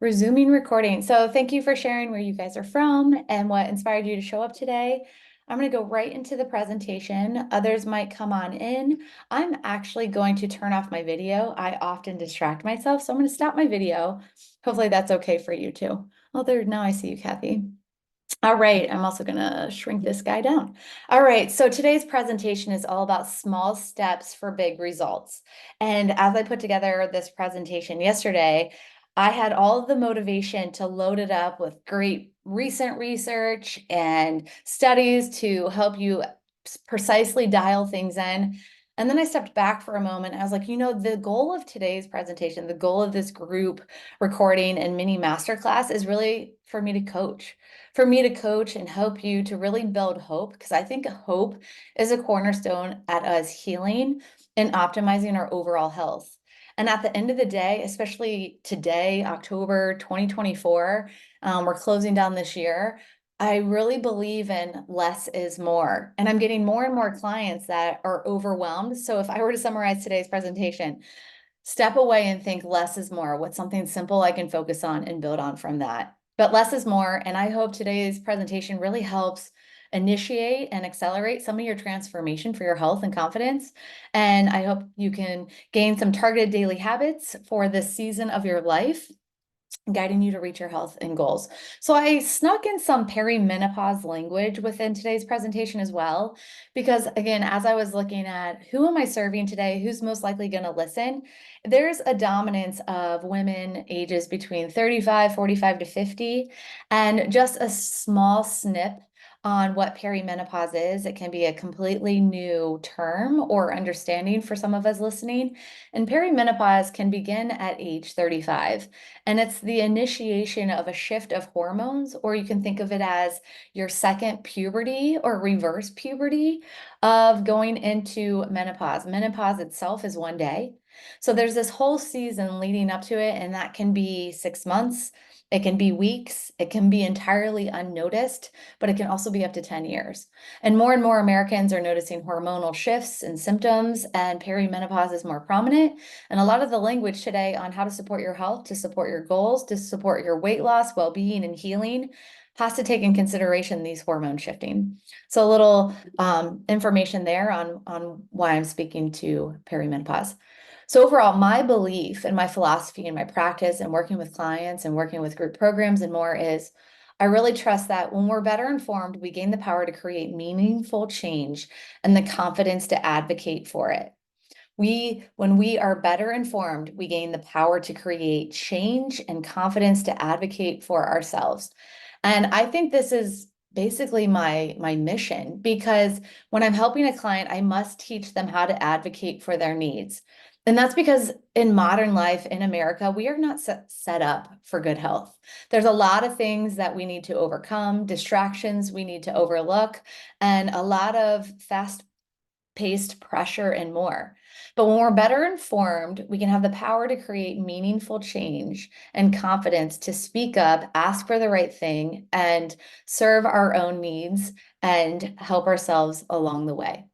Resuming recording. So thank you for sharing where you guys are from and what inspired you to show up today. I'm going to go right into the presentation. Others might come on in. I'm actually going to turn off my video. I often distract myself, so I'm going to stop my video. Hopefully that's okay for you too. Oh, now I see you, Kathy. All right, I'm also going to shrink this guy down. All right, so today's presentation is all about small steps for big results. And as I put together this presentation yesterday, I had all of the motivation to load it up with great recent research and studies to help you precisely dial things in. And then I stepped back for a moment. I was like, the goal of today's presentation, the goal of this group recording and mini masterclass is really for me to coach and help you to really build hope, because I think hope is a cornerstone at us healing and optimizing our overall health. And at the end of the day, especially today, October 2024, we're closing down this year. I really believe in less is more. And I'm getting more and more clients that are overwhelmed. So if I were to summarize today's presentation, step away and think less is more. What's something simple I can focus on and build on from that? But less is more. And I hope today's presentation really helps initiate and accelerate some of your transformation for your health and confidence. And I hope you can gain some targeted daily habits for this season of your life, guiding you to reach your health and goals. So I snuck in some perimenopause language within today's presentation as well, because again, as I was looking at who am I serving today, who's most likely going to listen, there's a dominance of women ages between 35, 45 to 50, and just a small snip on what perimenopause is. It can be a completely new term or understanding for some of us listening. And perimenopause can begin at age 35. And it's the initiation of a shift of hormones, or you can think of it as your second puberty or reverse puberty of going into menopause. Menopause itself is one day. So there's this whole season leading up to it, and that can be 6 months. It can be weeks. It can be entirely unnoticed, but it can also be up to 10 years. And more Americans are noticing hormonal shifts and symptoms, and perimenopause is more prominent. And a lot of the language today on how to support your health, to support your goals, to support your weight loss, well-being, and healing has to take in consideration these hormone shifting. So a little information there on why I'm speaking to perimenopause. So overall, my belief and my philosophy and my practice and working with clients and working with group programs and more is I really trust that when we're better informed, we gain the power to create meaningful change and the confidence to advocate for it. When we are better informed, we gain the power to create change and confidence to advocate for ourselves. And I think this is basically my mission, because when I'm helping a client, I must teach them how to advocate for their needs. And that's because in modern life in America, we are not set up for good health. There's a lot of things that we need to overcome, distractions we need to overlook, and a lot of fast-paced pressure and more. But when we're better informed, we can have the power to create meaningful change and confidence to speak up, ask for the right thing, and serve our own needs and help ourselves along the way.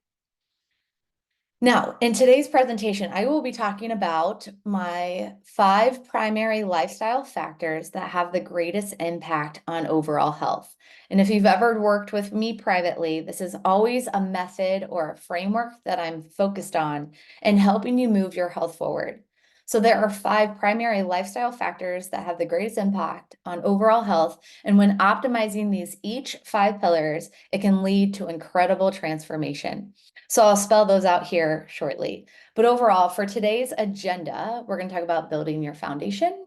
Now, in today's presentation, I will be talking about my 5 primary lifestyle factors that have the greatest impact on overall health. And if you've ever worked with me privately, this is always a method or a framework that I'm focused on in helping you move your health forward. So there are 5 primary lifestyle factors that have the greatest impact on overall health. And when optimizing these each 5 pillars, it can lead to incredible transformation. So I'll spell those out here shortly. But overall, for today's agenda, we're going to talk about building your foundation.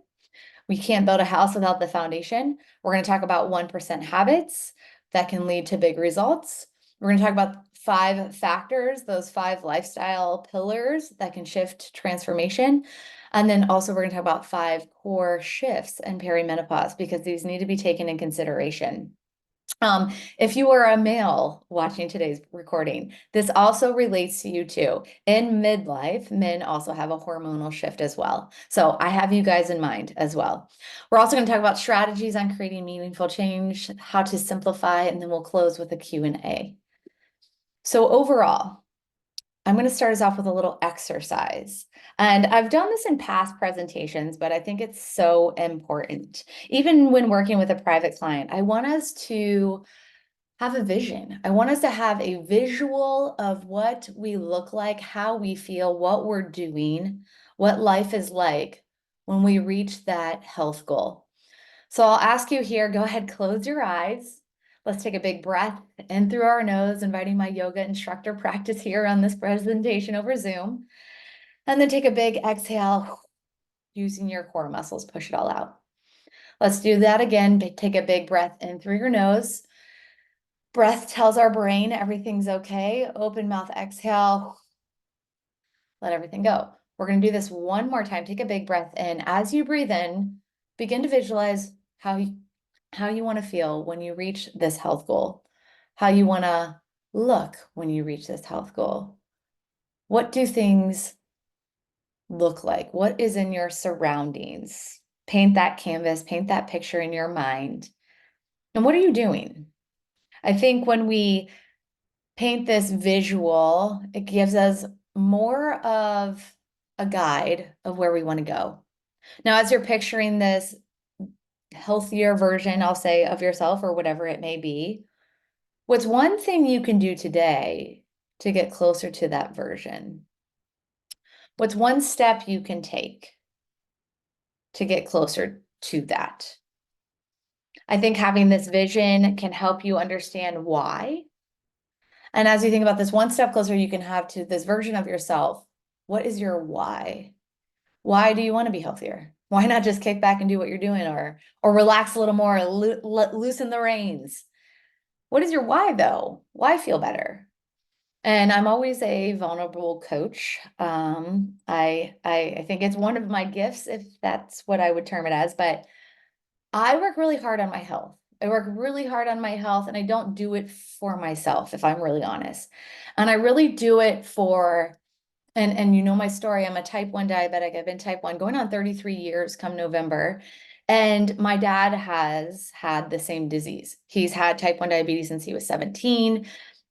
We can't build a house without the foundation. We're going to talk about 1% habits that can lead to big results. We're going to talk about 5 factors, those 5 lifestyle pillars that can shift transformation. And then also we're going to talk about 5 core shifts in perimenopause, because these need to be taken in consideration. If you are a male watching today's recording, this also relates to you too. In midlife, men also have a hormonal shift as well. So I have you guys in mind as well. We're also going to talk about strategies on creating meaningful change, how to simplify, and then we'll close with a Q&A. So overall, I'm going to start us off with a little exercise. And I've done this in past presentations, but I think it's so important. Even when working with a private client, I want us to have a vision. I want us to have a visual of what we look like, how we feel, what we're doing, what life is like when we reach that health goal. So I'll ask you here, go ahead, close your eyes. Let's take a big breath in through our nose, inviting my yoga instructor practice here on this presentation over Zoom. And then take a big exhale, using your core muscles, push it all out. Let's do that again. Take a big breath in through your nose. Breath tells our brain everything's okay. Open mouth, exhale, let everything go. We're going to do this one more time. Take a big breath in. As you breathe in, begin to visualize how you want to feel when you reach this health goal, how you want to look when you reach this health goal. What do things look like? What is in your surroundings? Paint that canvas, paint that picture in your mind. And what are you doing? I think when we paint this visual, it gives us more of a guide of where we want to go. Now, as you're picturing this healthier version, I'll say, of yourself or whatever it may be, what's one thing you can do today to get closer to that version? What's one step you can take to get closer to that? I think having this vision can help you understand why. And as you think about this one step closer you can have to this version of yourself, what is your why? Why do you want to be healthier? Why not just kick back and do what you're doing, or relax a little more, loosen the reins? What is your why though? Why feel better? And I'm always a vulnerable coach. I think it's one of my gifts, if that's what I would term it as, but I work really hard on my health. I work really hard on my health, and I don't do it for myself, if I'm really honest. And I really do it for, and you know my story, I'm a type 1 diabetic. I've been type 1 going on 33 years come November. And my dad has had the same disease. He's had type 1 diabetes since he was 17.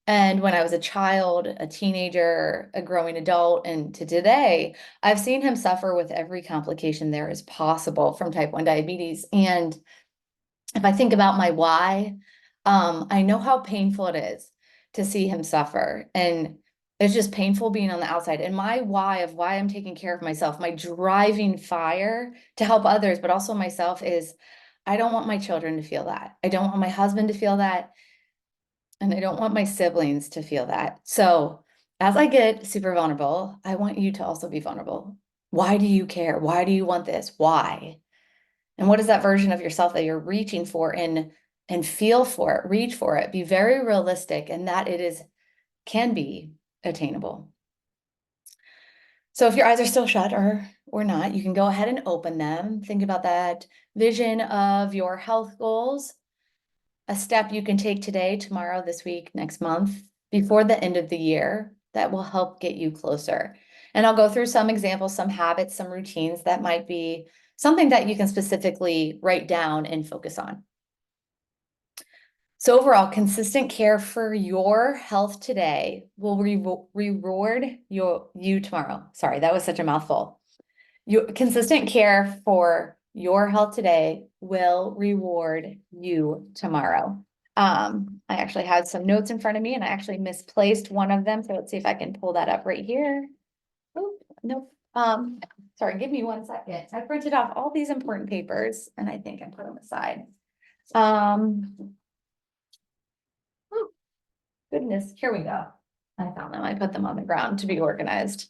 And when I was a child, a teenager, a growing adult, and to today, I've seen him suffer with every complication there is possible from type 1 diabetes. And if I think about my why, I know how painful it is to see him suffer. And it's just painful being on the outside. And my why of why I'm taking care of myself, my driving fire to help others, but also myself, is I don't want my children to feel that. I don't want my husband to feel that. And I don't want my siblings to feel that. So as I get super vulnerable, I want you to also be vulnerable. Why do you care? Why do you want this? Why? And what is that version of yourself that you're reaching for, and feel for it, reach for it, be very realistic, and that it is can be attainable. So if your eyes are still shut or not, you can go ahead and open them. Think about that vision of your health goals, a step you can take today, tomorrow, this week, next month, before the end of the year that will help get you closer. And I'll go through some examples, some habits, some routines that might be something that you can specifically write down and focus on. So overall, consistent care for your health today will reward you tomorrow. Sorry, that was such a mouthful. Consistent care for your health today will reward you tomorrow. I actually had some notes in front of me, and I actually misplaced one of them. So let's see if I can pull that up right here. Oh, nope. Sorry, give me 1 second. I printed off all these important papers, and I think I put them aside. Oh, goodness, here we go. I found them. I put them on the ground to be organized.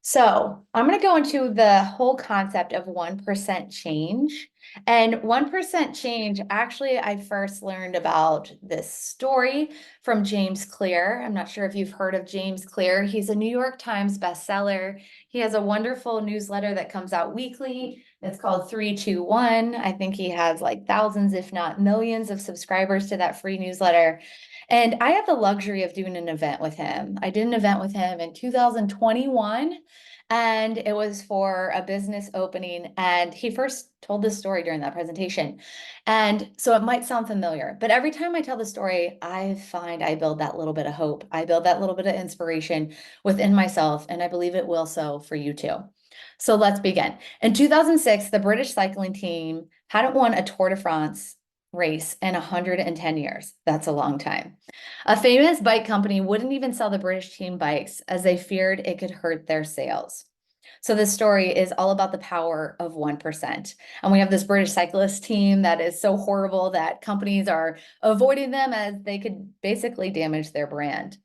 So I'm going to go into the whole concept of 1% change. And 1% change, actually, I first learned about this story from James Clear. I'm not sure if you've heard of James Clear. He's a New York Times bestseller. He has a wonderful newsletter that comes out weekly. It's called 321. I think he has like thousands, if not millions, of subscribers to that free newsletter. And I had the luxury of doing an event with him. I did an event with him in 2021, and it was for a business opening. And he first told this story during that presentation. And so it might sound familiar, but every time I tell the story, I find I build that little bit of hope. I build that little bit of inspiration within myself, and I believe it will so for you too. So let's begin. In 2006, the British cycling team hadn't won a Tour de France race in 110 years. That's a long time. A famous bike company wouldn't even sell the British team bikes as they feared it could hurt their sales. So this story is all about the power of 1%. And we have this British cyclist team that is so horrible that companies are avoiding them as they could basically damage their brand.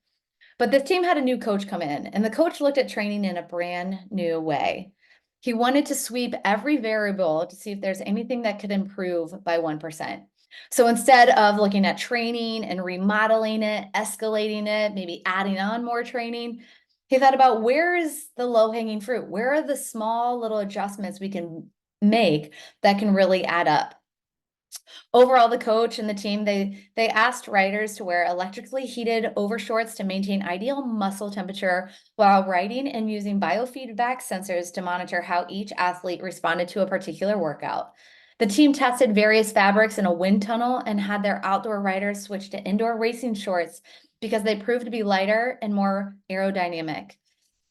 But this team had a new coach come in, and the coach looked at training in a brand new way. He wanted to sweep every variable to see if there's anything that could improve by 1%. So instead of looking at training and remodeling it, escalating it, maybe adding on more training, he thought about where is the low-hanging fruit? Where are the small little adjustments we can make that can really add up? Overall, the coach and the team, they asked riders to wear electrically heated overshorts to maintain ideal muscle temperature while riding, and using biofeedback sensors to monitor how each athlete responded to a particular workout. The team tested various fabrics in a wind tunnel and had their outdoor riders switch to indoor racing shorts because they proved to be lighter and more aerodynamic.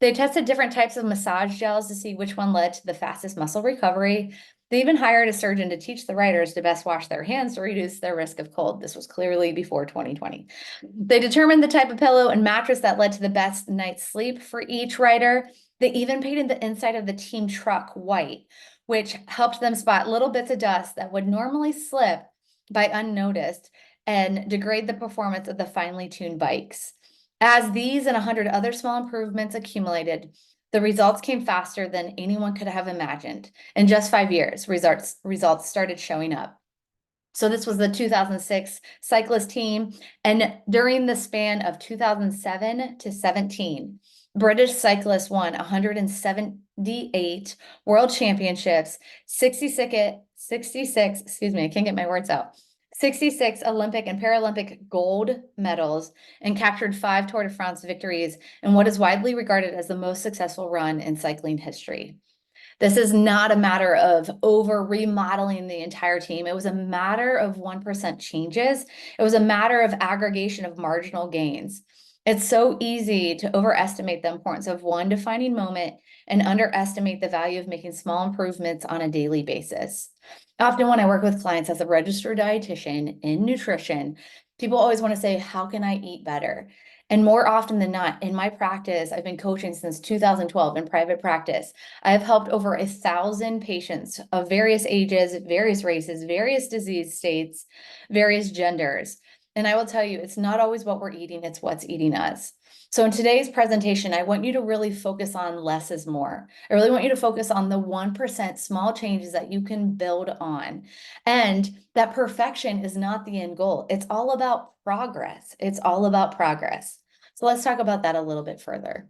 They tested different types of massage gels to see which one led to the fastest muscle recovery. They even hired a surgeon to teach the riders to best wash their hands to reduce their risk of cold. This was clearly before 2020. They determined the type of pillow and mattress that led to the best night's sleep for each rider. They even painted the inside of the team truck white, which helped them spot little bits of dust that would normally slip by unnoticed and degrade the performance of the finely tuned bikes. As these and 100 other small improvements accumulated, the results came faster than anyone could have imagined. In just 5 years, results started showing up. So this was the 2006 cyclist team. And during the span of 2007 to 17, British cyclists won 178 world championships, 66, excuse me, I can't get my words out. 66 Olympic and Paralympic gold medals, and captured 5 Tour de France victories in what is widely regarded as the most successful run in cycling history. This is not a matter of over remodeling the entire team. It was a matter of 1% changes. It was a matter of aggregation of marginal gains. It's so easy to overestimate the importance of one defining moment and underestimate the value of making small improvements on a daily basis. Often when I work with clients as a registered dietitian in nutrition, people always want to say, how can I eat better? And more often than not, in my practice, I've been coaching since 2012 in private practice. I have helped over 1,000 patients of various ages, various races, various disease states, various genders. And I will tell you, it's not always what we're eating, it's what's eating us. So in today's presentation, I want you to really focus on less is more. I really want you to focus on the 1% small changes that you can build on. And that perfection is not the end goal. It's all about progress. It's all about progress. So let's talk about that a little bit further.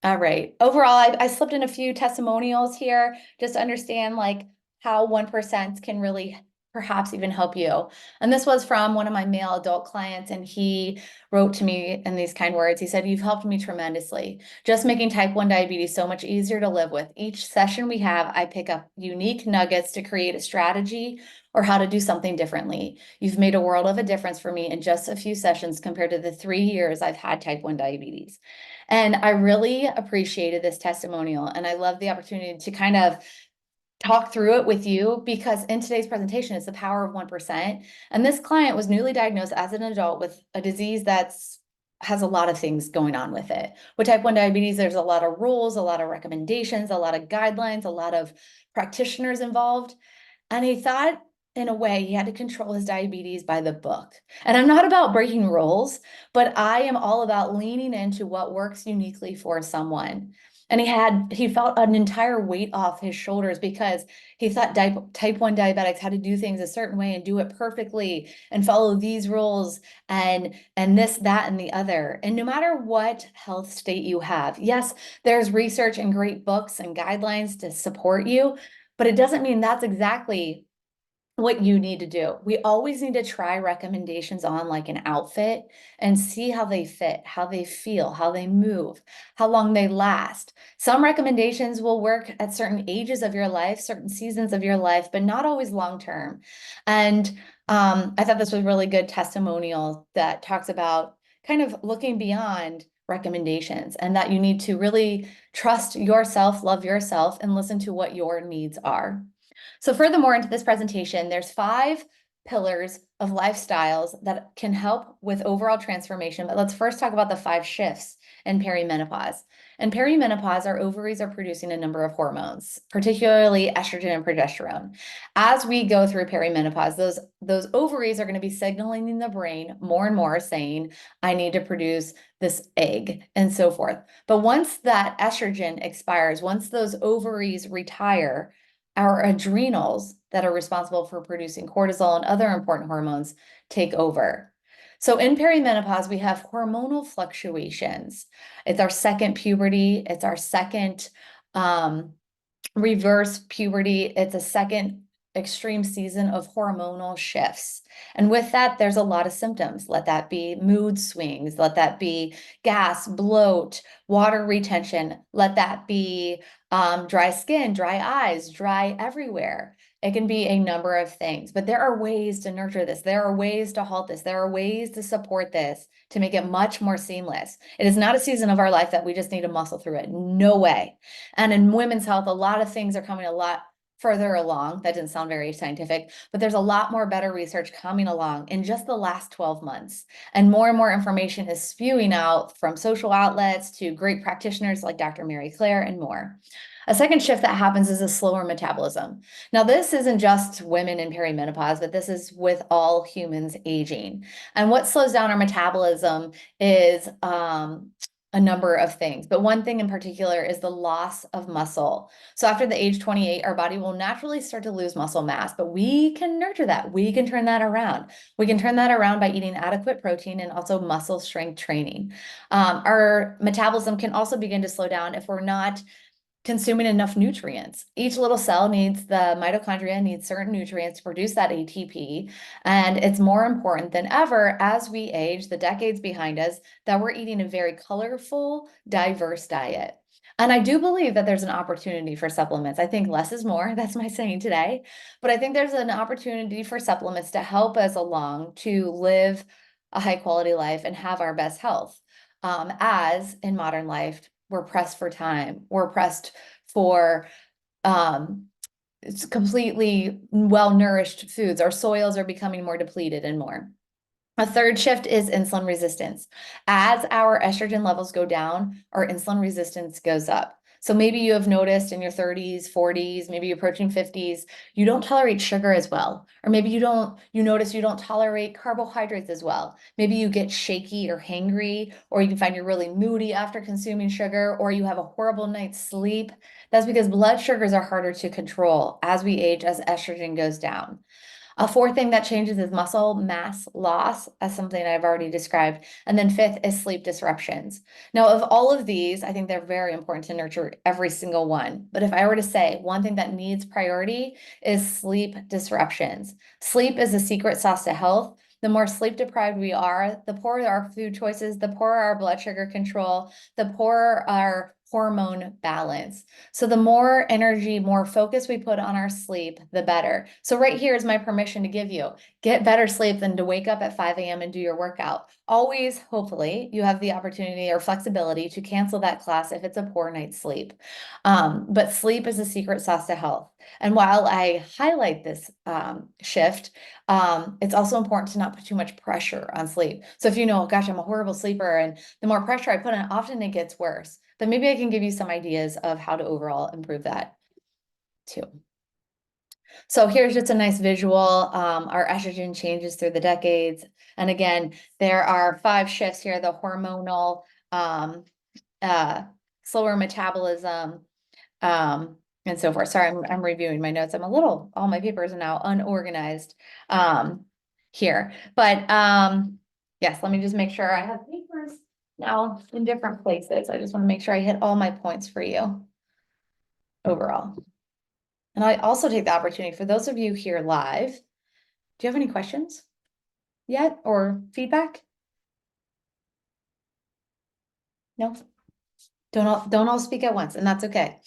All right. Overall, I slipped in a few testimonials here just to understand like how 1% can really perhaps even help you. And this was from one of my male adult clients, and he wrote to me in these kind words. He said, "You've helped me tremendously, just making type 1 diabetes so much easier to live with. Each session we have, I pick up unique nuggets to create a strategy or how to do something differently. You've made a world of a difference for me in just a few sessions compared to the 3 years I've had type 1 diabetes." And I really appreciated this testimonial, and I love the opportunity to kind of talk through it with you, because in today's presentation, it's the power of 1%. And this client was newly diagnosed as an adult with a disease that's has a lot of things going on with it. With type 1 diabetes, there's a lot of rules, a lot of recommendations, a lot of guidelines, a lot of practitioners involved. And he thought, in a way, he had to control his diabetes by the book. And I'm not about breaking rules, but I am all about leaning into what works uniquely for someone. And he felt an entire weight off his shoulders because he thought type 1 diabetics had to do things a certain way and do it perfectly and follow these rules and this, that, and the other. And no matter what health state you have, yes, there's research and great books and guidelines to support you, but it doesn't mean that's exactly what you need to do. We always need to try recommendations on like an outfit and see how they fit, how they feel, how they move, how long they last. Some recommendations will work at certain ages of your life, certain seasons of your life, but not always long term. And I thought this was really good testimonial that talks about kind of looking beyond recommendations and that you need to really trust yourself, love yourself, and listen to what your needs are. So furthermore, into this presentation, there's 5 pillars of lifestyles that can help with overall transformation. But let's first talk about the 5 shifts in perimenopause. In perimenopause, our ovaries are producing a number of hormones, particularly estrogen and progesterone. As we go through perimenopause, those ovaries are going to be signaling in the brain more and more saying, I need to produce this egg and so forth. But once that estrogen expires, once those ovaries retire, our adrenals that are responsible for producing cortisol and other important hormones take over. So in perimenopause, we have hormonal fluctuations. It's our second puberty. It's our second reverse puberty. It's a second extreme season of hormonal shifts. And with that, there's a lot of symptoms. Let that be mood swings, let that be gas, bloat, water retention, let that be dry skin, dry eyes, dry everywhere. It can be a number of things, but there are ways to nurture this. There are ways to halt this. There are ways to support this to make it much more seamless. It is not a season of our life that we just need to muscle through it. No way. And in women's health, a lot of things are coming a lot further along. That didn't sound very scientific, but there's a lot more better research coming along in just the last 12 months. And more information is spewing out from social outlets to great practitioners like Dr. Mary Claire and more. A second shift that happens is a slower metabolism. Now, this isn't just women in perimenopause, but this is with all humans aging. And what slows down our metabolism is a number of things, but one thing in particular is the loss of muscle. So after the age 28, our body will naturally start to lose muscle mass, but we can nurture that. We can turn that around. We can turn that around by eating adequate protein and also muscle strength training. Our metabolism can also begin to slow down if we're not consuming enough nutrients. Each little cell needs the mitochondria needs certain nutrients to produce that ATP. And it's more important than ever as we age, the decades behind us, that we're eating a very colorful, diverse diet. And I do believe that there's an opportunity for supplements. I think less is more. That's my saying today. But I think there's an opportunity for supplements to help us along to live a high quality life and have our best health. As in modern life, we're pressed for time. We're pressed for it's completely well-nourished foods. Our soils are becoming more depleted and more. A third shift is insulin resistance. As our estrogen levels go down, our insulin resistance goes up. So maybe you have noticed in your 30s, 40s, maybe you're approaching 50s, you don't tolerate sugar as well. Or maybe you notice you don't tolerate carbohydrates as well. Maybe you get shaky or hangry, or you can find you're really moody after consuming sugar, or you have a horrible night's sleep. That's because blood sugars are harder to control as we age, as estrogen goes down. A fourth thing that changes is muscle mass loss, as something I've already described. And then fifth is sleep disruptions. Now, of all of these, I think they're very important to nurture every single one. But if I were to say one thing that needs priority is sleep disruptions. Sleep is the secret sauce to health. The more sleep deprived we are, the poorer our food choices, the poorer our blood sugar control, the poorer our hormone balance. So the more energy, more focus we put on our sleep, the better. So right here is my permission to give you. Get better sleep than to wake up at 5 a.m. and do your workout. Always, hopefully, you have the opportunity or flexibility to cancel that class if it's a poor night's sleep. But sleep is a secret sauce to health. And while I highlight this shift, it's also important to not put too much pressure on sleep. So if you know, gosh, I'm a horrible sleeper, and the more pressure I put on, often it gets worse. But maybe I can give you some ideas of how to overall improve that too. So here's just a nice visual. Our estrogen changes through the decades. And again, there are 5 shifts here, the hormonal, uh, slower metabolism, and so forth. Sorry, I'm reviewing my notes. All my papers are now unorganized here. But yes, let me just make sure I have papers now in different places. I just want to make sure I hit all my points for you overall. And I also take the opportunity for those of you here live. Do you have any questions yet or feedback? No? Don't all speak at once, and that's okay.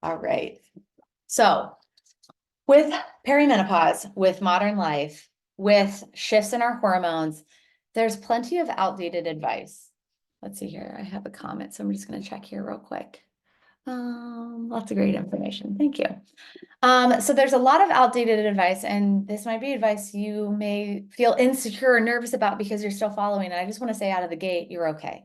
All right. So with perimenopause, with modern life, with shifts in our hormones, there's plenty of outdated advice. Let's see here. I have a comment, so I'm just going to check here real quick. Lots of great information. Thank you. So there's a lot of outdated advice, and this might be advice you may feel insecure or nervous about because you're still following. And I just want to say out of the gate, you're okay.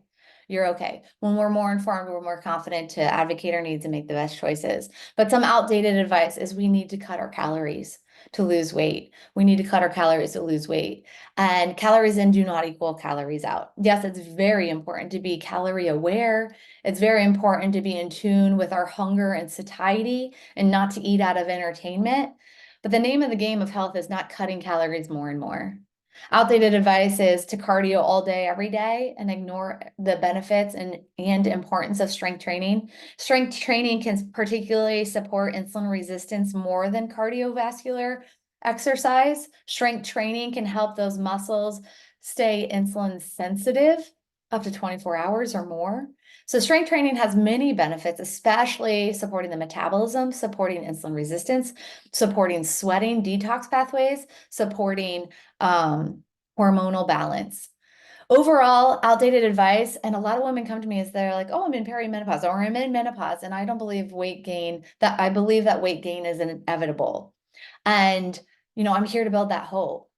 You're okay. When we're more informed, we're more confident to advocate our needs and make the best choices. But some outdated advice is we need to cut our calories to lose weight. We need to cut our calories to lose weight. And calories in do not equal calories out. Yes, it's very important to be calorie aware. It's very important to be in tune with our hunger and satiety and not to eat out of entertainment. But the name of the game of health is not cutting calories more and more. Outdated advice is to cardio all day, every day, and ignore the benefits and importance of strength training. Strength training can particularly support insulin resistance more than cardiovascular exercise. Strength training can help those muscles stay insulin sensitive up to 24 hours or more. So strength training has many benefits, especially supporting the metabolism, supporting insulin resistance, supporting sweating, detox pathways, supporting hormonal balance. Overall, outdated advice, and a lot of women come to me as they're like, oh, I'm in perimenopause or I'm in menopause, and I don't believe I believe that weight gain is inevitable. And, I'm here to build that hope.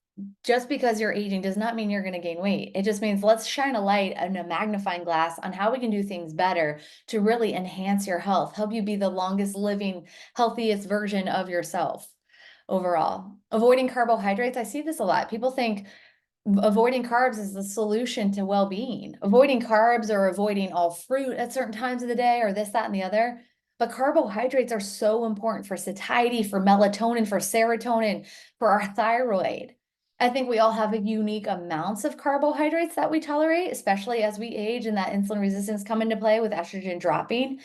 Just because you're aging does not mean you're going to gain weight. It just means let's shine a light and a magnifying glass on how we can do things better to really enhance your health, help you be the longest living, healthiest version of yourself overall. Avoiding carbohydrates, I see this a lot. People think avoiding carbs is the solution to well-being. Avoiding carbs or avoiding all fruit at certain times of the day or this, that, and the other. But carbohydrates are so important for satiety, for melatonin, for serotonin, for our thyroid. I think we all have unique amounts of carbohydrates that we tolerate, especially as we age and that insulin resistance come into play with estrogen dropping.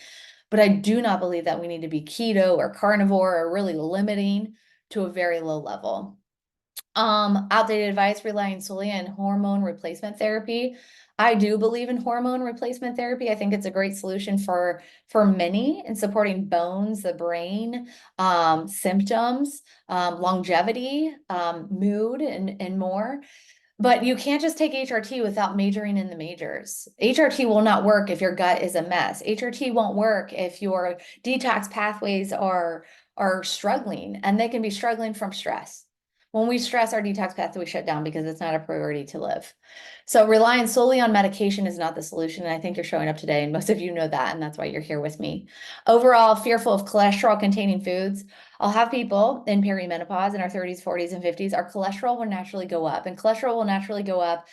But I do not believe that we need to be keto or carnivore or really limiting to a very low level. Outdated advice relying solely on hormone replacement therapy. I do believe in hormone replacement therapy. I think it's a great solution for many in supporting bones, the brain, symptoms, longevity, mood, and more. But you can't just take HRT without majoring in the majors. HRT will not work if your gut is a mess. HRT won't work if your detox pathways are struggling, and they can be struggling from stress. When we stress, our detox pathway shut down because it's not a priority to live. So relying solely on medication is not the solution. And I think you're showing up today, and most of you know that, and that's why you're here with me. Overall, fearful of cholesterol-containing foods. I'll have people in perimenopause in our 30s, 40s, and 50s, our cholesterol will naturally go up, and cholesterol will naturally go up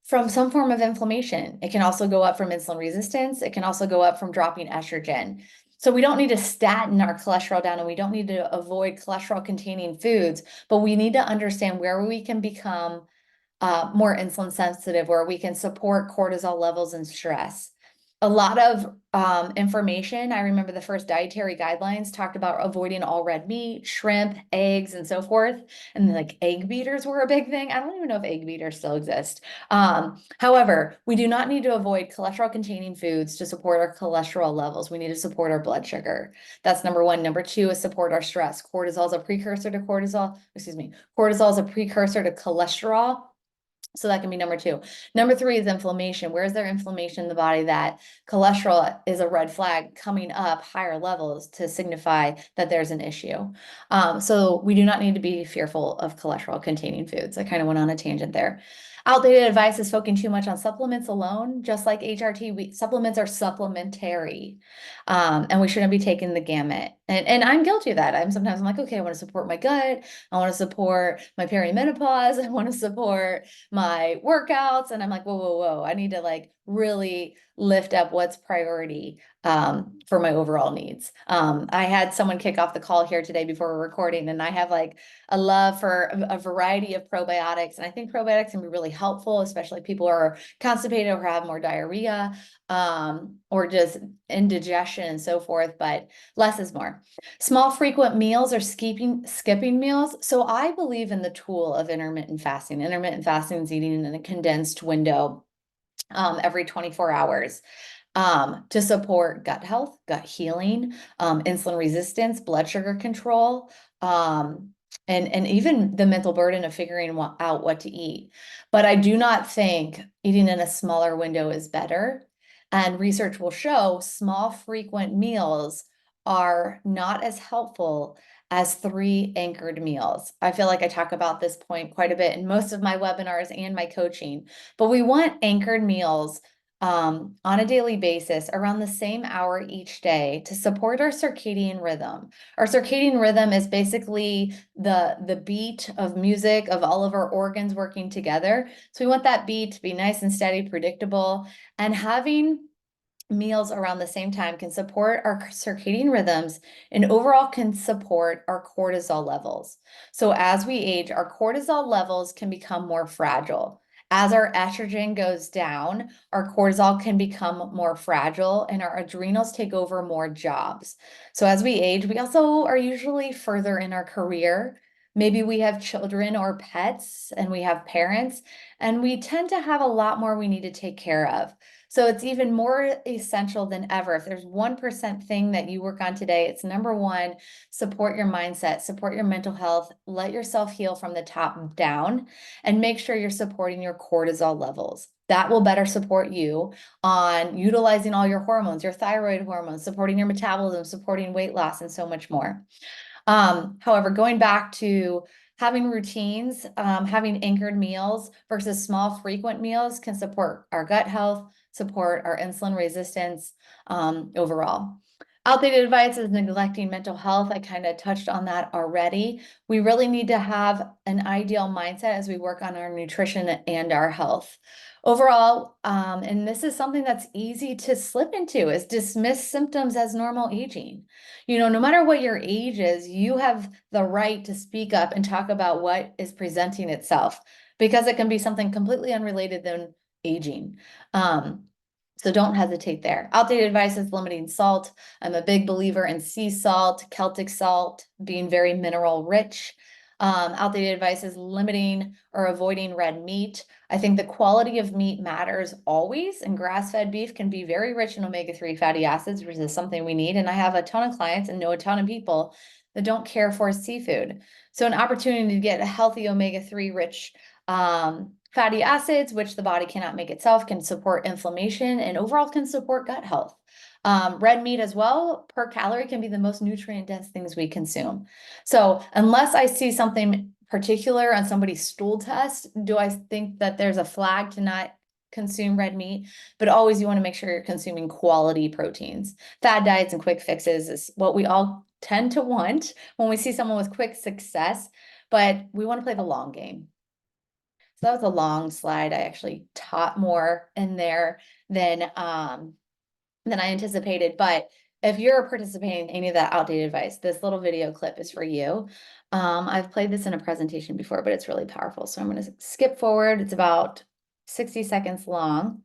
from some form of inflammation. It can also go up from insulin resistance. It can also go up from dropping estrogen. So we don't need to statin our cholesterol down, and we don't need to avoid cholesterol-containing foods, but we need to understand where we can become more insulin sensitive, where we can support cortisol levels and stress. A lot of information. I remember the first dietary guidelines talked about avoiding all red meat, shrimp, eggs, and so forth. And like egg beaters were a big thing. I don't even know if egg beaters still exist. However, we do not need to avoid cholesterol containing foods to support our cholesterol levels. We need to support our blood sugar. That's number one. Number two is support our stress. Cortisol is a precursor to cortisol is a precursor to cholesterol. So that can be number two. Number three is inflammation. Where is there inflammation in the body? That cholesterol is a red flag coming up higher levels to signify that there's an issue. So we do not need to be fearful of cholesterol containing foods. I kind of went on a tangent there. Outdated advice is focusing too much on supplements alone. Just like HRT, supplements are supplementary, and we shouldn't be taking the gamut. And I'm guilty of that. I'm like, okay, I want to support my gut. I want to support my perimenopause. I want to support my workouts. And I'm like, whoa, whoa, whoa. I need to like really lift up what's priority for my overall needs. I had someone kick off the call here today before we're recording, and I have like a love for a variety of probiotics. And I think probiotics can be really helpful, especially if people are constipated or have more diarrhea, or just indigestion and so forth, but less is more. Small frequent meals or skipping meals. So I believe in the tool of intermittent fasting. Intermittent fasting is eating in a condensed window every 24 hours to support gut health, gut healing, insulin resistance, blood sugar control, and even the mental burden of figuring out what to eat. But I do not think eating in a smaller window is better. And research will show small, frequent meals are not as helpful as 3 anchored meals. I feel like I talk about this point quite a bit in most of my webinars and my coaching, but we want anchored meals on a daily basis around the same hour each day to support our circadian rhythm. Our circadian rhythm is basically the beat of music of all of our organs working together. So we want that beat to be nice and steady, predictable, and having meals around the same time can support our circadian rhythms and overall can support our cortisol levels. So as we age, our cortisol levels can become more fragile. As our estrogen goes down, our cortisol can become more fragile and our adrenals take over more jobs. So as we age, we also are usually further in our career. Maybe we have children or pets and we have parents, and we tend to have a lot more we need to take care of. So it's even more essential than ever. If there's 1% thing that you work on today, it's number one, support your mindset, support your mental health, let yourself heal from the top down, and make sure you're supporting your cortisol levels. That will better support you on utilizing all your hormones, your thyroid hormones, supporting your metabolism, supporting weight loss, and so much more. However, going back to having routines, having anchored meals versus small frequent meals can support our gut health, support our insulin resistance overall. Outdated advice is neglecting mental health. I kind of touched on that already. We really need to have an ideal mindset as we work on our nutrition and our health. Overall, and this is something that's easy to slip into, is dismiss symptoms as normal aging. No matter what your age is, you have the right to speak up and talk about what is presenting itself, because it can be something completely unrelated than aging. So don't hesitate there. Outdated advice is limiting salt. I'm a big believer in sea salt, Celtic salt, being very mineral rich. Outdated advice is limiting or avoiding red meat. I think the quality of meat matters always, and grass-fed beef can be very rich in omega-3 fatty acids, which is something we need. And I have a ton of clients and know a ton of people that don't care for seafood. So an opportunity to get a healthy omega-3 rich fatty acids, which the body cannot make itself, can support inflammation and overall can support gut health. Red meat as well, per calorie, can be the most nutrient dense things we consume. So unless I see something particular on somebody's stool test, do I think that there's a flag to not consume red meat? But always you want to make sure you're consuming quality proteins. Fad diets and quick fixes is what we all tend to want when we see someone with quick success, but we want to play the long game. So that was a long slide. I actually taught more in there than I anticipated. But if you're participating in any of that outdated advice, this little video clip is for you. I've played this in a presentation before, but it's really powerful. So I'm going to skip forward. It's about 60 seconds long.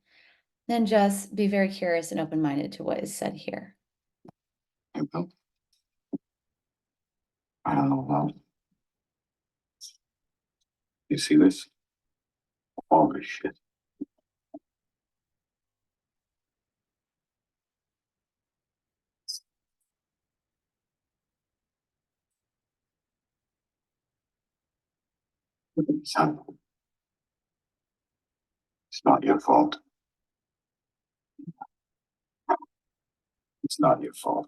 Then just be very curious and open-minded to what is said here. You see this? All this shit. Son, it's not your fault. It's not your fault.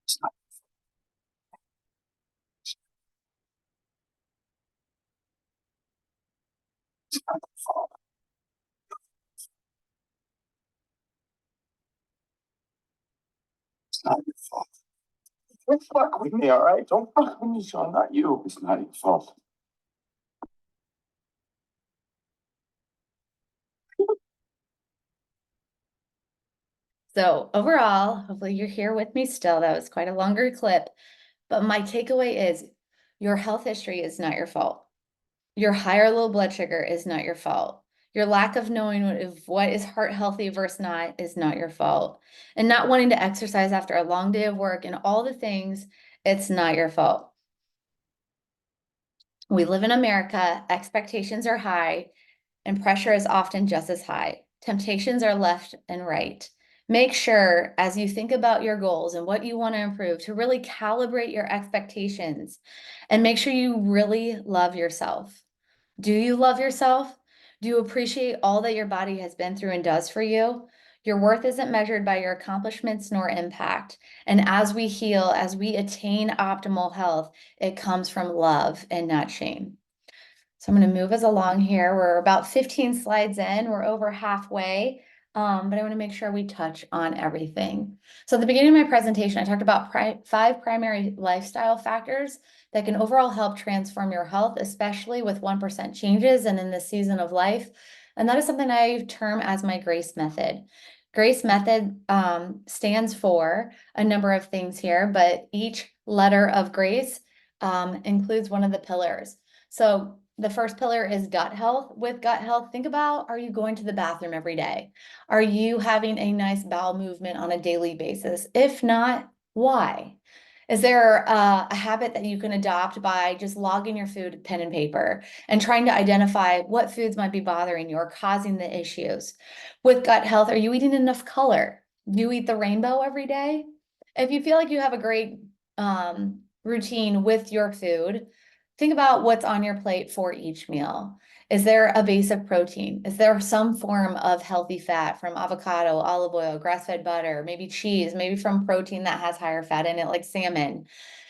It's not, it's not your fault. It's not your fault. Don't fuck with me, all right? Don't fuck with me, Sean, not you. It's not your fault. So overall, hopefully you're here with me still. That was quite a longer clip, but my takeaway is your health history is not your fault. Your high or low blood sugar is not your fault. Your lack of knowing what is heart healthy versus not is not your fault. And not wanting to exercise after a long day of work and all the things, it's not your fault. We live in America, expectations are high, and pressure is often just as high. Temptations are left and right. Make sure, as you think about your goals and what you want to improve, to really calibrate your expectations and make sure you really love yourself. Do you love yourself? Do you appreciate all that your body has been through and does for you? Your worth isn't measured by your accomplishments nor impact. And as we heal, as we attain optimal health, it comes from love and not shame. So I'm going to move us along here. We're about 15 slides in. We're over halfway, but I want to make sure we touch on everything. So at the beginning of my presentation, I talked about 5 primary lifestyle factors that can overall help transform your health, especially with 1% changes and in this season of life. And that is something I term as my GRACE method. GRACE method stands for a number of things here, but each letter of GRACE includes one of the pillars. So the first pillar is gut health. With gut health, think about, are you going to the bathroom every day? Are you having a nice bowel movement on a daily basis? If not, why? Is there a habit that you can adopt by just logging your food, pen and paper, and trying to identify what foods might be bothering you or causing the issues? With gut health, are you eating enough color? Do you eat the rainbow every day? If you feel like you have a great routine with your food, think about what's on your plate for each meal. Is there a base of protein? Is there some form of healthy fat from avocado, olive oil, grass-fed butter, maybe cheese, maybe from protein that has higher fat in it, like salmon?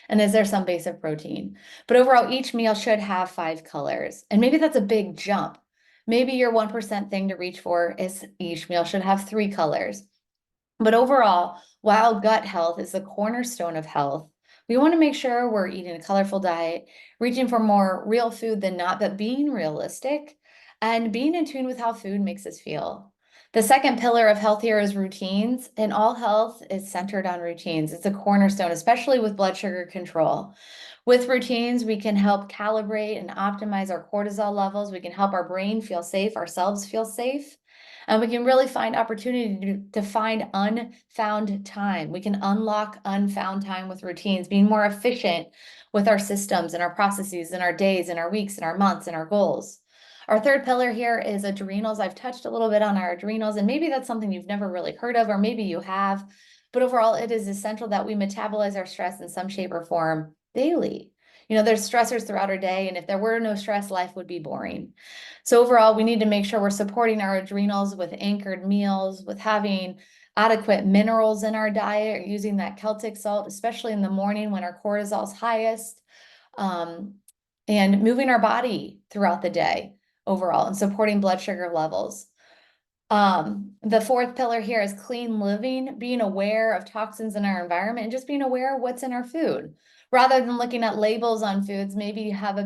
And is there some base of protein? But overall, each meal should have 5 colors. And maybe that's a big jump. Maybe your 1% thing to reach for is each meal should have 3 colors. But overall, while gut health is the cornerstone of health, we want to make sure we're eating a colorful diet, reaching for more real food than not, but being realistic and being in tune with how food makes us feel. The second pillar of health here is routines, and all health is centered on routines. It's a cornerstone, especially with blood sugar control. With routines, we can help calibrate and optimize our cortisol levels. We can help our brain feel safe, ourselves feel safe. And we can really find opportunity to find unfound time. We can unlock unfound time with routines, being more efficient with our systems and our processes and our days and our weeks and our months and our goals. Our third pillar here is adrenals. I've touched a little bit on our adrenals, and maybe that's something you've never really heard of, or maybe you have. But overall, it is essential that we metabolize our stress in some shape or form daily. There's stressors throughout our day, and if there were no stress, life would be boring. So overall, we need to make sure we're supporting our adrenals with anchored meals, with having adequate minerals in our diet, or using that Celtic salt, especially in the morning when our cortisol is highest, and moving our body throughout the day overall and supporting blood sugar levels. The fourth pillar here is clean living, being aware of toxins in our environment and just being aware of what's in our food. Rather than looking at labels on foods, maybe you have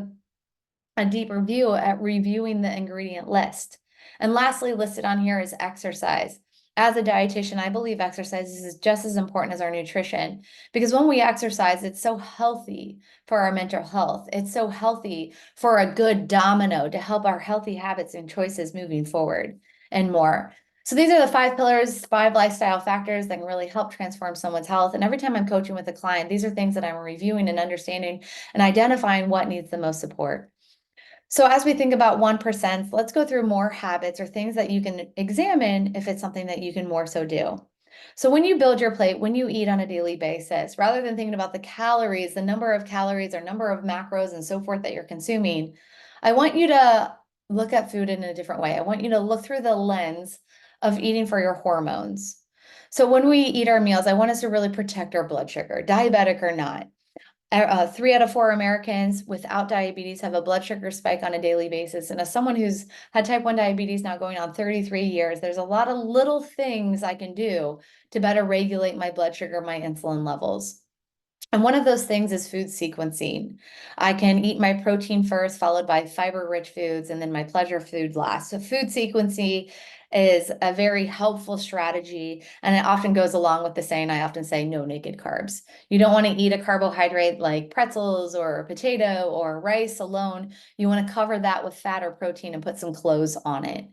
a deeper view at reviewing the ingredient list. And lastly, listed on here is exercise. As a dietitian, I believe exercise is just as important as our nutrition, because when we exercise, it's so healthy for our mental health. It's so healthy for a good domino to help our healthy habits and choices moving forward and more. So these are the 5 pillars, 5 lifestyle factors that can really help transform someone's health. And every time I'm coaching with a client, these are things that I'm reviewing and understanding and identifying what needs the most support. So as we think about 1%, let's go through more habits or things that you can examine if it's something that you can more so do. So when you build your plate, when you eat on a daily basis, rather than thinking about the calories, the number of calories or number of macros and so forth that you're consuming, I want you to look at food in a different way. I want you to look through the lens of eating for your hormones. So when we eat our meals, I want us to really protect our blood sugar, diabetic or not. 3 out of 4 Americans without diabetes have a blood sugar spike on a daily basis. And as someone who's had type 1 diabetes now going on 33 years, there's a lot of little things I can do to better regulate my blood sugar, my insulin levels. And one of those things is food sequencing. I can eat my protein first, followed by fiber-rich foods, and then my pleasure food last. So food sequencing is a very helpful strategy, and it often goes along with the saying I often say, no naked carbs. You don't want to eat a carbohydrate like pretzels or potato or rice alone. You want to cover that with fat or protein and put some clothes on it.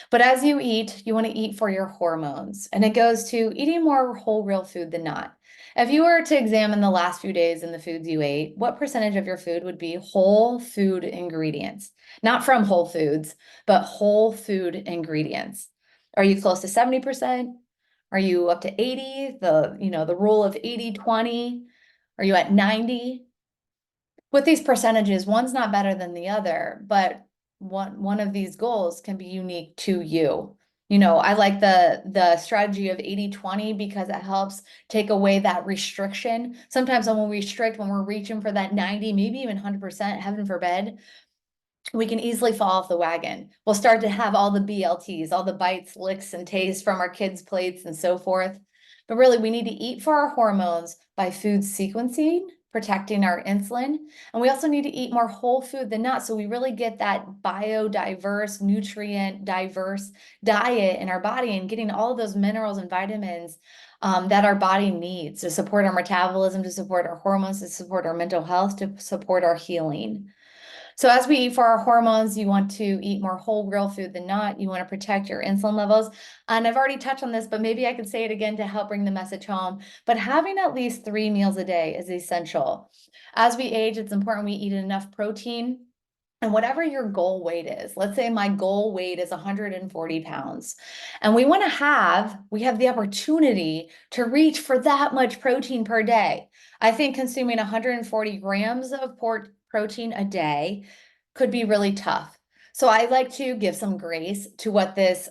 But as you eat, you want to eat for your hormones, and it goes to eating more whole, real food than not. If you were to examine the last few days in the foods you ate, what percentage of your food would be whole food ingredients? Not from Whole Foods, but whole food ingredients. Are you close to 70%? Are you up to 80? The rule of 80-20. Are you at 90? With these percentages, one's not better than the other, but one of these goals can be unique to you. I like the strategy of 80-20 because it helps take away that restriction. Sometimes when we restrict, when we're reaching for that 90, maybe even 100%, heaven forbid, we can easily fall off the wagon. We'll start to have all the BLTs, all the bites, licks, and tastes from our kids' plates and so forth. But really, we need to eat for our hormones by food sequencing, protecting our insulin. And we also need to eat more whole food than not. So we really get that biodiverse, nutrient diverse diet in our body and getting all of those minerals and vitamins that our body needs to support our metabolism, to support our hormones, to support our mental health, to support our healing. So as we eat for our hormones, you want to eat more whole, real food than not. You want to protect your insulin levels. And I've already touched on this, but maybe I could say it again to help bring the message home. But having at least 3 meals a day is essential. As we age, it's important we eat enough protein. And whatever your goal weight is, let's say my goal weight is 140 pounds, and we have the opportunity to reach for that much protein per day. I think consuming 140 grams of protein a day could be really tough. So I like to give some grace to what this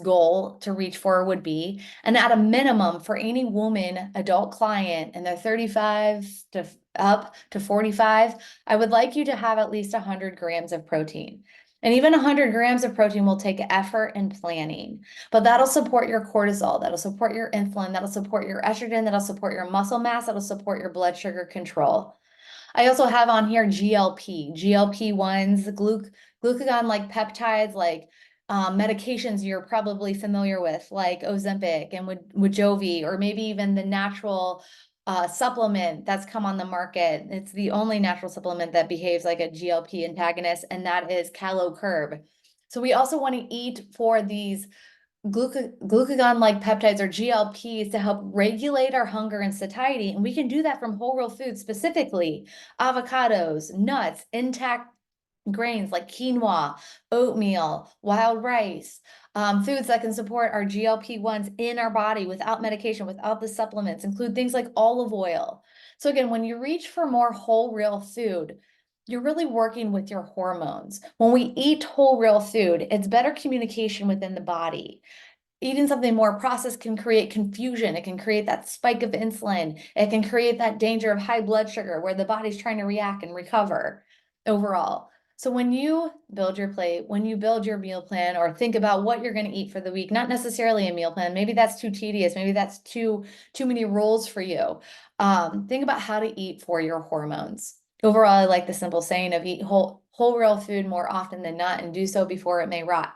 goal to reach for would be. And at a minimum for any woman, adult client, and they're 35 to up to 45, I would like you to have at least 100 grams of protein. And even 100 grams of protein will take effort and planning, but that'll support your cortisol, that'll support your insulin, that'll support your estrogen, that'll support your muscle mass, that'll support your blood sugar control. I also have on here GLP-1s, glucagon-like peptides, like medications you're probably familiar with, like Ozempic and Wegovy, or maybe even the natural supplement that's come on the market. It's the only natural supplement that behaves like a GLP antagonist, and that is CaloCurb. So we also want to eat for these glucagon-like peptides or GLPs to help regulate our hunger and satiety. And we can do that from whole real foods, specifically avocados, nuts, intact grains like quinoa, oatmeal, wild rice, foods that can support our GLP-1s in our body without medication, without the supplements, include things like olive oil. So again, when you reach for more whole real food, you're really working with your hormones. When we eat whole real food, it's better communication within the body. Eating something more processed can create confusion. It can create that spike of insulin. It can create that danger of high blood sugar where the body's trying to react and recover overall. So when you build your plate, when you build your meal plan or think about what you're going to eat for the week, not necessarily a meal plan, maybe that's too tedious, maybe that's too many rules for you. Think about how to eat for your hormones. Overall, I like the simple saying of eat whole real food more often than not and do so before it may rot.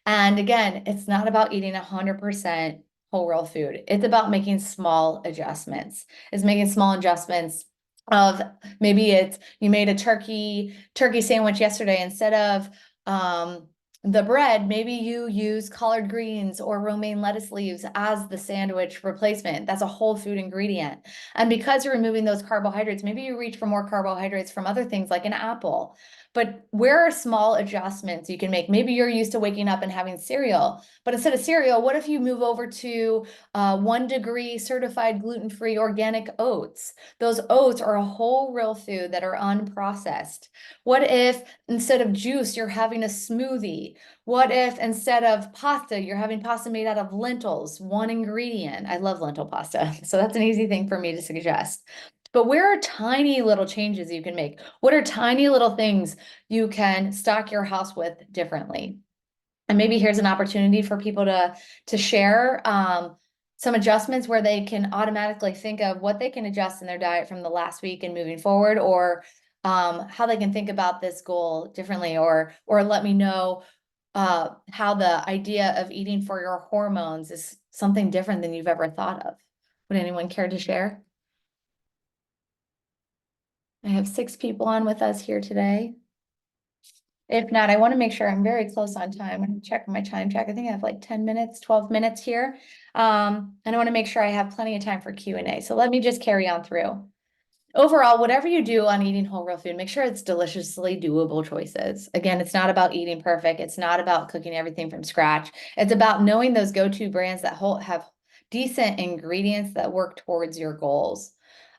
And again, it's not about eating 100% whole real food. It's about making small adjustments. It's making small adjustments of maybe it's you made a turkey sandwich yesterday instead of the bread, maybe you use collard greens or romaine lettuce leaves as the sandwich replacement. That's a whole food ingredient. And because you're removing those carbohydrates, maybe you reach for more carbohydrates from other things like an apple. But where are small adjustments you can make? Maybe you're used to waking up and having cereal, but instead of cereal, what if you move over to 1 degree certified gluten-free organic oats? Those oats are a whole real food that are unprocessed. What if instead of juice, you're having a smoothie? What if instead of pasta, you're having pasta made out of lentils, one ingredient? I love lentil pasta, so that's an easy thing for me to suggest. But where are tiny little changes you can make? What are tiny little things you can stock your house with differently? And maybe here's an opportunity for people to share some adjustments where they can automatically think of what they can adjust in their diet from the last week and moving forward, or how they can think about this goal differently, or let me know how the idea of eating for your hormones is something different than you've ever thought of. Would anyone care to share? I have 6 people on with us here today. If not, I want to make sure I'm very close on time. I'm going to check my time check. I think I have like 10 minutes, 12 minutes here. And I want to make sure I have plenty of time for Q&A. So let me just carry on through. Overall, whatever you do on eating whole real food, make sure it's deliciously doable choices. Again, it's not about eating perfect. It's not about cooking everything from scratch. It's about knowing those go-to brands that have decent ingredients that work towards your goals.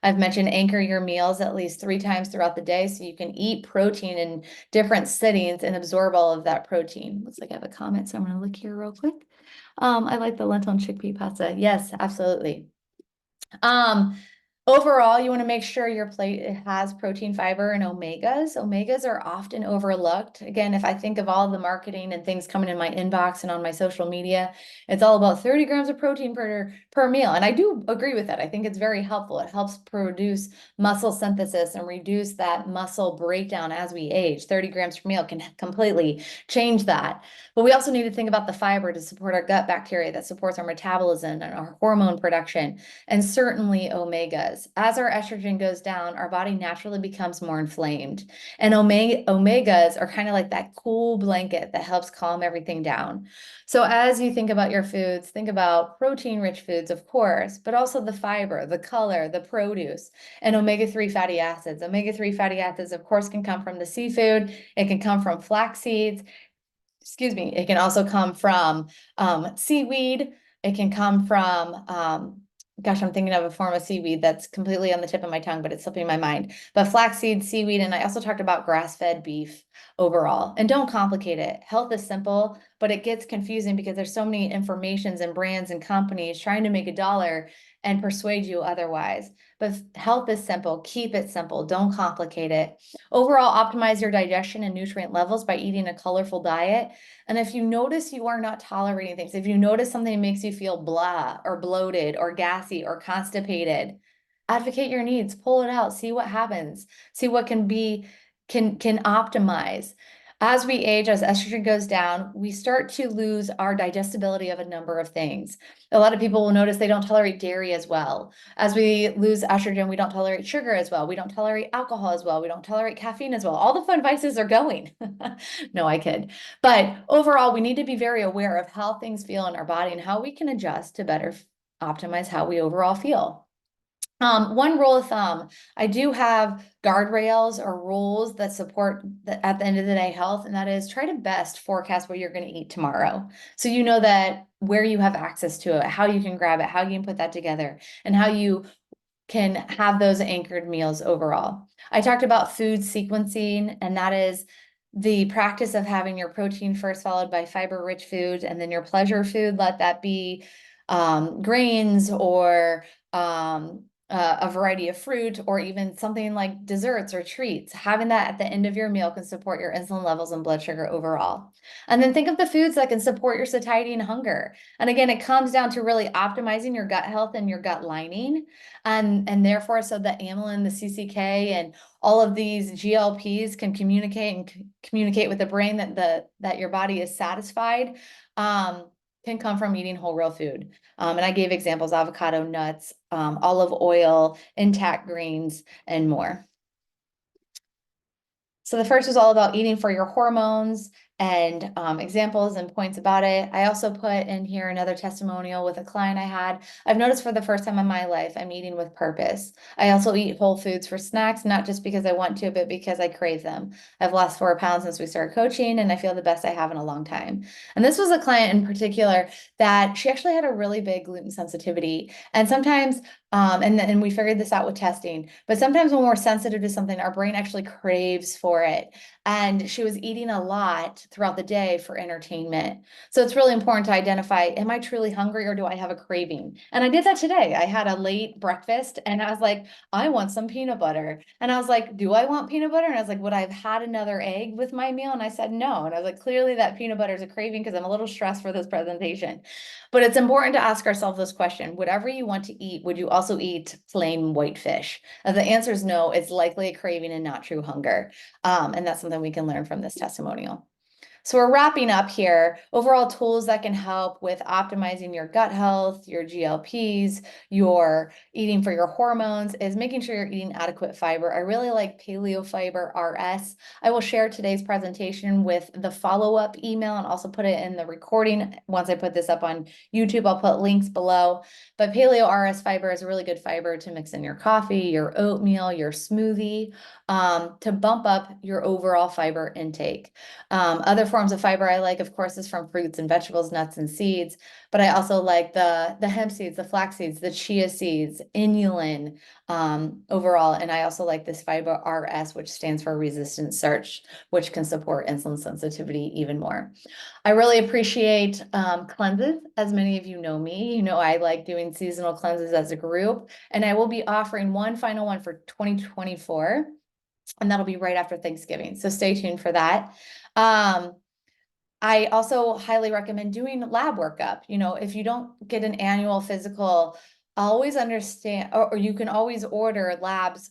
I've mentioned anchor your meals at least 3 times throughout the day so you can eat protein in different sittings and absorb all of that protein. Looks like I have a comment, so I'm going to look here real quick. I like the lentil and chickpea pasta. Yes, absolutely. Um, Overall, you want to make sure your plate has protein, fiber, and omegas. Omegas are often overlooked. Again, if I think of all the marketing and things coming in my inbox and on my social media, it's all about 30 grams of protein per meal. And I do agree with that. I think it's very helpful. It helps produce muscle synthesis and reduce that muscle breakdown as we age. 30 grams per meal can completely change that. But we also need to think about the fiber to support our gut bacteria that supports our metabolism and our hormone production, and certainly omegas. As our estrogen goes down, our body naturally becomes more inflamed. And omegas are kind of like that cool blanket that helps calm everything down. So as you think about your foods, think about protein-rich foods, of course, but also the fiber, the color, the produce, and omega-3 fatty acids. Omega-3 fatty acids, of course, can come from the seafood. It can come from flax seeds. Excuse me. It can also come from seaweed. It can come from, gosh, I'm thinking of a form of seaweed that's completely on the tip of my tongue, but it's slipping my mind. But flaxseed, seaweed, and I also talked about grass-fed beef overall. And don't complicate it. Health is simple, but it gets confusing because there's so many informations and brands and companies trying to make a dollar and persuade you otherwise. But health is simple. Keep it simple. Don't complicate it. Overall, optimize your digestion and nutrient levels by eating a colorful diet. And if you notice you are not tolerating things, if you notice something makes you feel blah or bloated or gassy or constipated, advocate your needs, pull it out, see what happens, see what can optimize. As we age, as estrogen goes down, we start to lose our digestibility of a number of things. A lot of people will notice they don't tolerate dairy as well. As we lose estrogen, we don't tolerate sugar as well. We don't tolerate alcohol as well. We don't tolerate caffeine as well. All the fun vices are going. No, I kid. But overall, we need to be very aware of how things feel in our body and how we can adjust to better optimize how we overall feel. One rule of thumb, I do have guardrails or rules that support at the end of the day health, and that is try to best forecast what you're going to eat tomorrow. So you know that where you have access to it, how you can grab it, how you can put that together, and how you can have those anchored meals overall. I talked about food sequencing, and that is the practice of having your protein first, followed by fiber-rich food, and then your pleasure food. Let that be grains or a variety of fruit, or even something like desserts or treats. Having that at the end of your meal can support your insulin levels and blood sugar overall. And then think of the foods that can support your satiety and hunger. And again, it comes down to really optimizing your gut health and your gut lining. And therefore, so the amylin, the CCK, and all of these GLPs can communicate with the brain that your body is satisfied, can come from eating whole real food. And I gave examples: avocado, nuts, olive oil, intact greens, and more. So the first was all about eating for your hormones and examples and points about it. I also put in here another testimonial with a client I had. I've noticed for the first time in my life, I'm eating with purpose. I also eat whole foods for snacks, not just because I want to, but because I crave them. I've lost 4 pounds since we started coaching, and I feel the best I have in a long time. And this was a client in particular that she actually had a really big gluten sensitivity. And sometimes and we figured this out with testing, but sometimes when we're sensitive to something, our brain actually craves for it. and she was eating a lot throughout the day for entertainment. So it's really important to identify, am I truly hungry or do I have a craving? And I did that today. I had a late breakfast and I was like, I want some peanut butter. And I was like, do I want peanut butter? And I was like, would I have had another egg with my meal? And I said, no. And I was like, clearly that peanut butter is a craving because I'm a little stressed for this presentation. But it's important to ask ourselves this question: whatever you want to eat, would you also eat plain white fish? If the answer is no, it's likely a craving and not true hunger. And that's something we can learn from this testimonial. So we're wrapping up here. Overall tools that can help with optimizing your gut health, your GLPs, your eating for your hormones is making sure you're eating adequate fiber. I really like Paleo Fiber RS. I will share today's presentation with the follow-up email and also put it in the recording. Once I put this up on YouTube, I'll put links below. But Paleo RS fiber is a really good fiber to mix in your coffee, your oatmeal, your smoothie, to bump up your overall fiber intake. Other forms of fiber I like, of course, is from fruits and vegetables, nuts and seeds, but I also like the hemp seeds, the flax seeds, the chia seeds, inulin, overall. And I also like this fiber RS, which stands for resistant starch, which can support insulin sensitivity even more. I really appreciate cleanses. As many of you know me, you know I like doing seasonal cleanses as a group, and I will be offering one final one for 2024. And that'll be right after Thanksgiving. So stay tuned for that. Um, I also highly recommend doing lab workup. You know, if you don't get an annual physical, always understand, or you can always order labs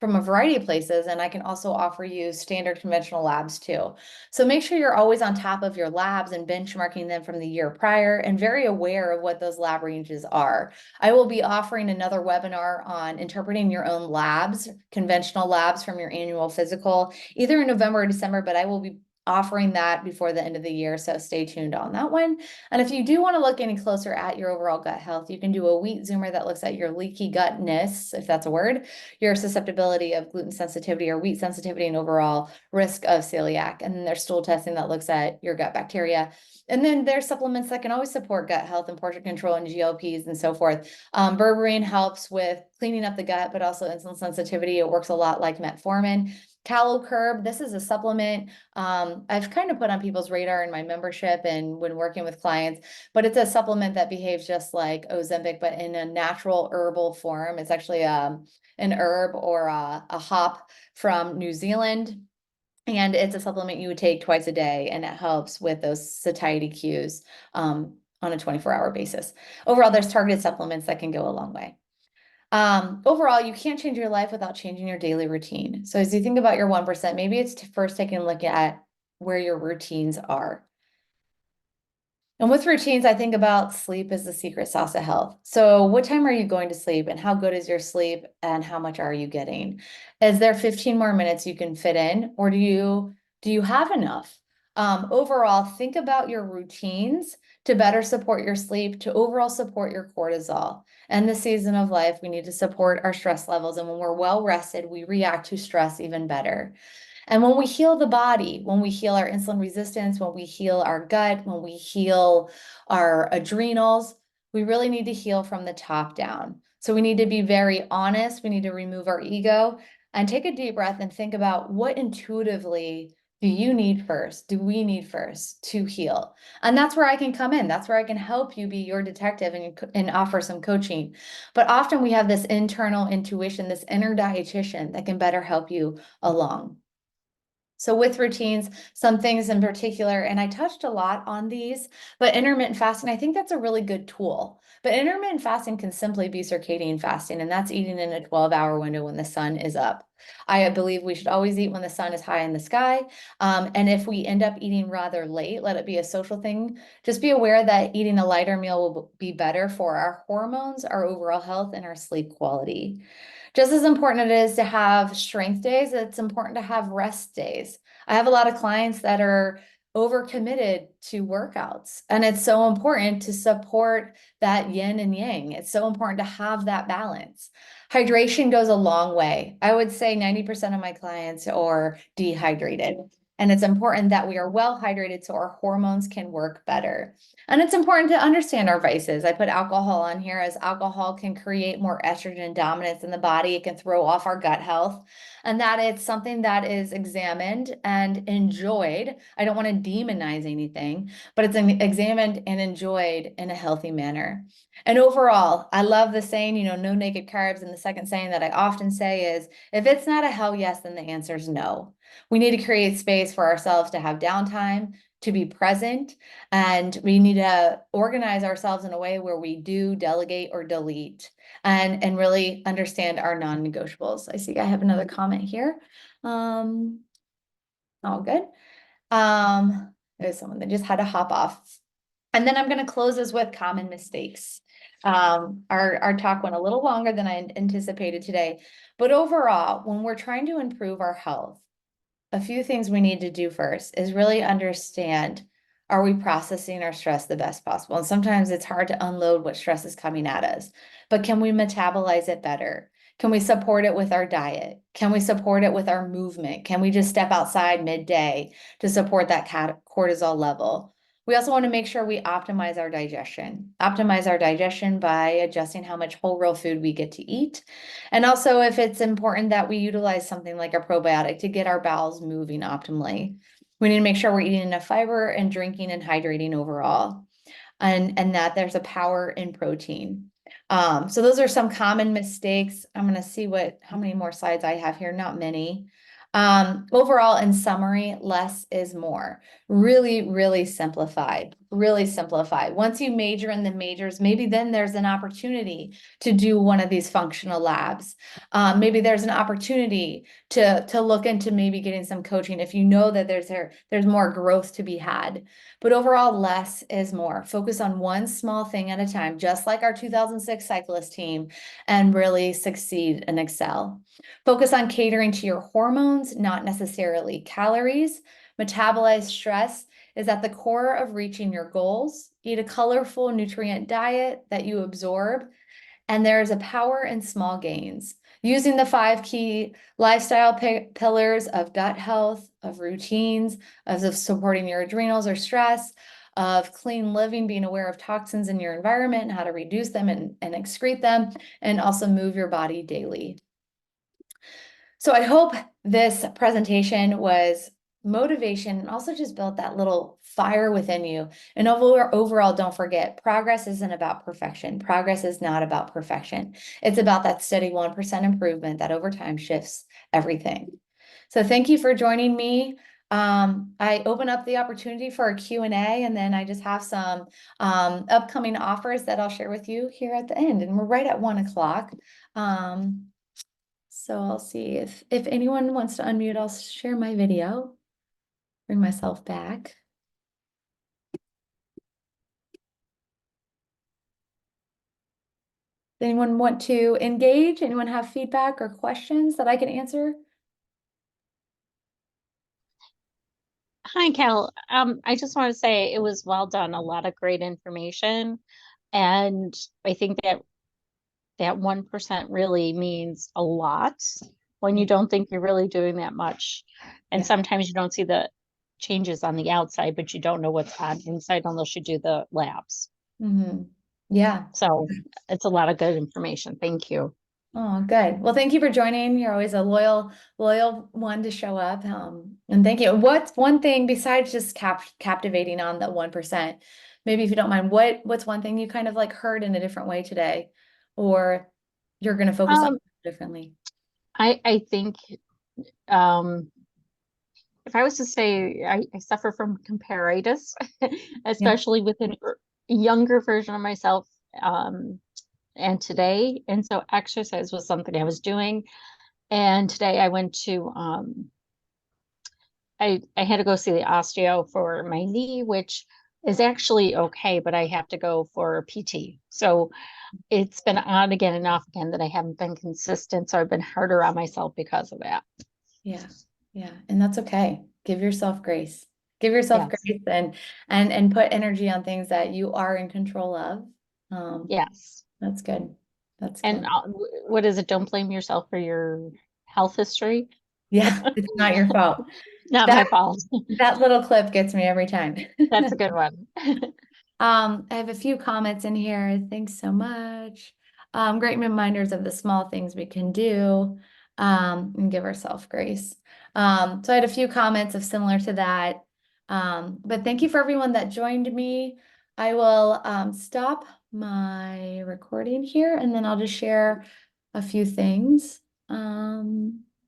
from a variety of places. And I can also offer you standard conventional labs too. So make sure you're always on top of your labs and benchmarking them from the year prior and very aware of what those lab ranges are. I will be offering another webinar on interpreting your own labs, conventional labs from your annual physical, either in November or December, but I will be offering that before the end of the year. So stay tuned on that one. And if you do want to look any closer at your overall gut health, you can do a wheat zoomer that looks at your leaky gutness, if that's a word, your susceptibility of gluten sensitivity or wheat sensitivity, and overall risk of celiac. And then there's stool testing that looks at your gut bacteria. And then there's supplements that can always support gut health and portion control and GLPs and so forth. Berberine helps with cleaning up the gut, but also insulin sensitivity. It works a lot like metformin. CaloCurb, this is a supplement I've kind of put on people's radar in my membership and when working with clients, but it's a supplement that behaves just like Ozempic, but in a natural herbal form. It's actually an herb or a hop from New Zealand. And it's a supplement you would take twice a day, and it helps with those satiety cues on a 24-hour basis. Overall, there's targeted supplements that can go a long way. Overall, you can't change your life without changing your daily routine. So as you think about your 1%, maybe it's first taking a look at where your routines are. And with routines, I think about sleep as the secret sauce of health. So what time are you going to sleep and how good is your sleep and how much are you getting? Is there 15 more minutes you can fit in, or do you have enough? Overall, think about your routines to better support your sleep, to overall support your cortisol. And the season of life, we need to support our stress levels. And when we're well rested, we react to stress even better. And when we heal the body, when we heal our insulin resistance, when we heal our gut, when we heal our adrenals, we really need to heal from the top down. So we need to be very honest. We need to remove our ego and take a deep breath and think about what intuitively do you need first? Do we need first to heal? And that's where I can come in. That's where I can help you be your detective and offer some coaching. But often we have this internal intuition, this inner dietitian that can better help you along. So with routines, some things in particular, and I touched a lot on these, but intermittent fasting, I think that's a really good tool. But intermittent fasting can simply be circadian fasting, and that's eating in a 12-hour window when the sun is up. I believe we should always eat when the sun is high in the sky. And if we end up eating rather late, let it be a social thing. Just be aware that eating a lighter meal will be better for our hormones, our overall health, and our sleep quality. Just as important it is to have strength days, it's important to have rest days. I have a lot of clients that are overcommitted to workouts, and it's so important to support that yin and yang. It's so important to have that balance. Hydration goes a long way. I would say 90% of my clients are dehydrated. And it's important that we are well hydrated so our hormones can work better. And it's important to understand our vices. I put alcohol on here as alcohol can create more estrogen dominance in the body. It can throw off our gut health, and that it's something that is examined and enjoyed. I don't want to demonize anything, but it's examined and enjoyed in a healthy manner. And overall, I love the saying, no naked carbs. And the second saying that I often say is, if it's not a hell yes, then the answer is no. We need to create space for ourselves to have downtime, to be present, and we need to organize ourselves in a way where we do delegate or delete and really understand our non-negotiables. I see I have another comment here. All good. There's someone that just had to hop off. And then I'm going to close this with common mistakes. Our talk went a little longer than I anticipated today, but overall, when we're trying to improve our health, a few things we need to do first is really understand, are we processing our stress the best possible? And sometimes it's hard to unload what stress is coming at us, but can we metabolize it better? Can we support it with our diet? Can we support it with our movement? Can we just step outside midday to support that cortisol level? We also want to make sure we optimize our digestion by adjusting how much whole real food we get to eat. And also, if it's important that we utilize something like a probiotic to get our bowels moving optimally, we need to make sure we're eating enough fiber and drinking and hydrating overall, and that there's a power in protein. So those are some common mistakes. I'm going to see how many more slides I have here. Not many. Overall, in summary, less is more. Really, really simplified. Really simplified. Once you major in the majors, maybe then there's an opportunity to do one of these functional labs. Maybe there's an opportunity to look into maybe getting some coaching if you know that there's more growth to be had. But overall, less is more. Focus on one small thing at a time, just like our 2006 cyclist team, and really succeed and excel. Focus on catering to your hormones, not necessarily calories. Metabolize stress is at the core of reaching your goals. Eat a colorful, nutrient diet that you absorb. And there is a power in small gains. Using the 5 key lifestyle pillars of gut health, of routines, of supporting your adrenals or stress, of clean living, being aware of toxins in your environment, how to reduce them and excrete them, and also move your body daily. So I hope this presentation was motivation and also just built that little fire within you. And overall, don't forget, progress isn't about perfection. Progress is not about perfection. It's about that steady 1% improvement that over time shifts everything. So thank you for joining me. I open up the opportunity for a Q&A, and then I just have some upcoming offers that I'll share with you here at the end. And we're right at 1 o'clock. So I'll see if anyone wants to unmute, I'll share my video, bring myself back. Does anyone want to engage? Anyone have feedback or questions that I can answer? Hi, Cal. I just want to say it was well done. A lot of great information. And I think that 1% really means a lot when you don't think you're really doing that much. And Yeah. sometimes you don't see the changes on the outside, but you don't know what's on inside unless you do the labs. Yeah. So it's a lot of good information. Thank you. Oh, good. Well, thank you for joining. You're always a loyal one to show up. And thank you. What's one thing besides just captivating on the 1%? Maybe if you don't mind, what's one thing you kind of like heard in a different way today, or you're going to focus on differently? I think um if I was to say I suffer from comparitis, Yeah. especially with a younger version of myself and today. And so exercise was something I was doing. And today I went to I had to go see the osteo for my knee, which is actually okay, but I have to go for a PT. So it's been on again and off again that I haven't been consistent. So I've been harder on myself because of that. Yeah. Yeah. And that's okay. Give yourself grace. Give yourself Yes. grace and put energy on things that you are in control of. Yes. That's good. That's And good. what is it? Don't blame yourself for your health history. Yeah, it's not your fault. Not my That fault. that little clip gets me every time. That's a good one. I have a few comments in here. Thanks so much. Great reminders of the small things we can do, and give ourselves grace. So I had a few comments of similar to that. But thank you for everyone that joined me. I will stop my recording here and then I'll just share a few things.